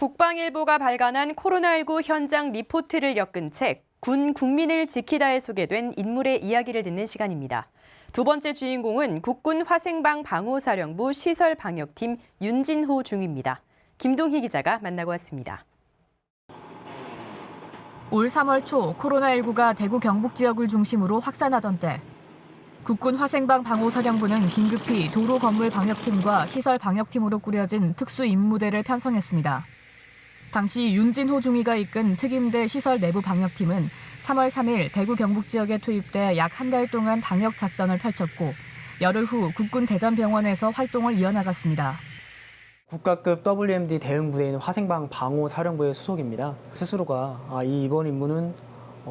국방일보가 발간한 코로나19 현장 리포트를 엮은 책, 군 국민을 지키다에 소개된 인물의 이야기를 듣는 시간입니다. 두 번째 주인공은 국군 화생방 방호사령부 시설방역팀 윤진호 중위입니다. 김동희 기자가 만나고 왔습니다. 올 3월 초 코로나19가 대구 경북 지역을 중심으로 확산하던 때 국군 화생방 방호사령부는 긴급히 도로 건물 방역팀과 시설 방역팀으로 꾸려진 특수임무대를 편성했습니다. 당시 윤진호 중위가 이끈 특임대 시설 내부 방역팀은 3월 3일 대구 경북 지역에 투입돼 약 한 달 동안 방역 작전을 펼쳤고 열흘 후 국군 대전병원에서 활동을 이어나갔습니다. 국가급 WMD 대응 부대인 화생방 방호사령부의 소속입니다. 스스로가 이번 임무는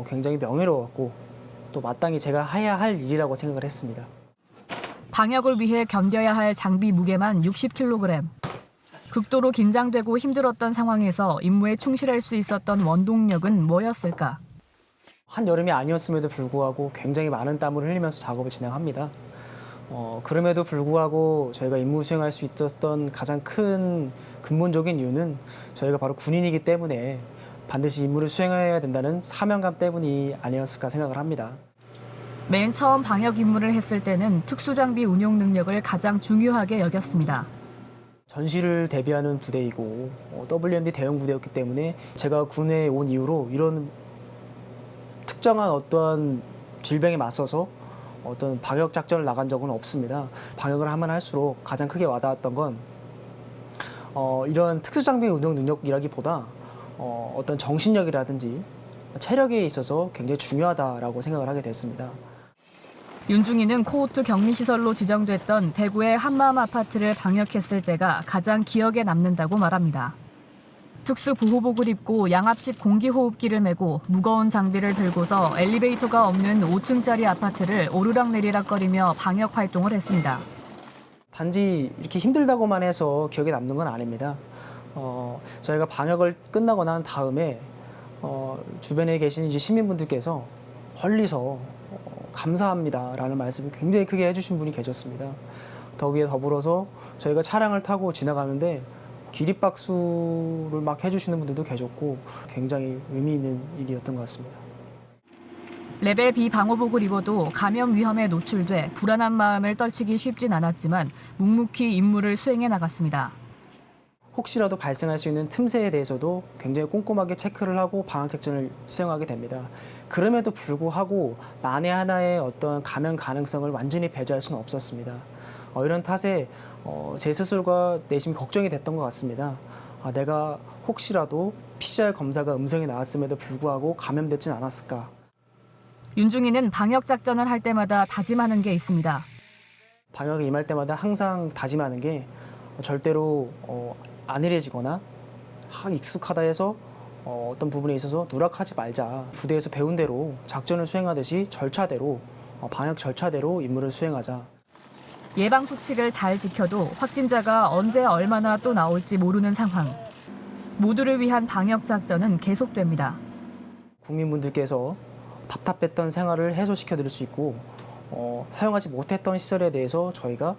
굉장히 명예로웠고 또 마땅히 제가 해야 할 일이라고 생각을 했습니다. 방역을 위해 견뎌야 할 장비 무게만 60kg. 극도로 긴장되고 힘들었던 상황에서 임무에 충실할 수 있었던 원동력은 뭐였을까? 한여름이 아니었음에도 불구하고 굉장히 많은 땀을 흘리면서 작업을 진행합니다. 그럼에도 불구하고 저희가 임무 수행할 수 있었던 가장 큰 근본적인 이유는 저희가 바로 군인이기 때문에 반드시 임무를 수행해야 된다는 사명감 때문이 아니었을까 생각을 합니다. 맨 처음 방역 임무를 했을 때는 특수장비 운용 능력을 가장 중요하게 여겼습니다. 전시를 대비하는 부대이고 WMD 대응 부대였기 때문에 제가 군에 온 이후로 이런 특정한 어떠한 질병에 맞서서 어떤 방역 작전을 나간 적은 없습니다. 방역을 하면 할수록 가장 크게 와닿았던 건 이런 특수장비 운용 능력이라기보다 어떤 정신력이라든지 체력에 있어서 굉장히 중요하다라고 생각을 하게 됐습니다. 윤중이는 코호트 격리시설로 지정됐던 대구의 한마음 아파트를 방역했을 때가 가장 기억에 남는다고 말합니다. 특수보호복을 입고 양압식 공기호흡기를 메고 무거운 장비를 들고서 엘리베이터가 없는 5층짜리 아파트를 오르락내리락거리며 방역 활동을 했습니다. 단지 이렇게 힘들다고만 해서 기억에 남는 건 아닙니다. 저희가 방역을 끝나고 난 다음에 주변에 계신 이제 시민분들께서 멀리서 감사합니다라는 말씀을 굉장히 크게 해주신 분이 계셨습니다. 거기에 더불어서 저희가 차량을 타고 지나가는데 기립박수를 막 해주시는 분들도 계셨고 굉장히 의미 있는 일이었던 것 같습니다. 레벨 B 방호복을 입어도 감염 위험에 노출돼 불안한 마음을 떨치기 쉽진 않았지만 묵묵히 임무를 수행해 나갔습니다. 혹시라도 발생할 수 있는 틈새에 대해서도 굉장히 꼼꼼하게 체크를 하고 방역작전을 수행하게 됩니다. 그럼에도 불구하고 만에 하나의 어떤 감염 가능성을 완전히 배제할 수는 없었습니다. 이런 탓에 제 스스로가 내심 걱정이 됐던 것 같습니다. 내가 혹시라도 PCR 검사가 음성이 나왔음에도 불구하고 감염되진 않았을까. 윤중이는 방역 작전을 할 때마다 다짐하는 게 있습니다. 방역에 임할 때마다 항상 다짐하는 게 절대로 안일해지거나 익숙하다 해서 어떤 부분에 있어서 누락하지 말자. 부대에서 배운 대로 작전을 수행하듯이 절차대로 방역 절차대로 임무를 수행하자. 예방 수칙을 잘 지켜도 확진자가 언제 얼마나 또 나올지 모르는 상황. 모두를 위한 방역 작전은 계속됩니다. 국민분들께서 답답했던 생활을 해소시켜 드릴 수 있고 사용하지 못했던 시설에 대해서 저희가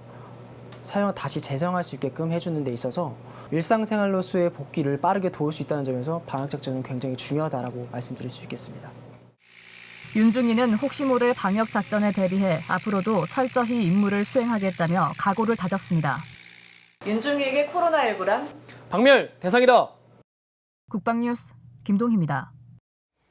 다시 재사용할 수 있게끔 해주는 데 있어서 일상생활로서의 복귀를 빠르게 도울 수 있다는 점에서 방역작전은 굉장히 중요하다고 말씀드릴 수 있겠습니다. 윤중이는 혹시 모를 방역 작전에 대비해 앞으로도 철저히 임무를 수행하겠다며 각오를 다졌습니다. 윤중이에게 코로나19란? 박멸 대상이다. 국방뉴스 김동희입니다.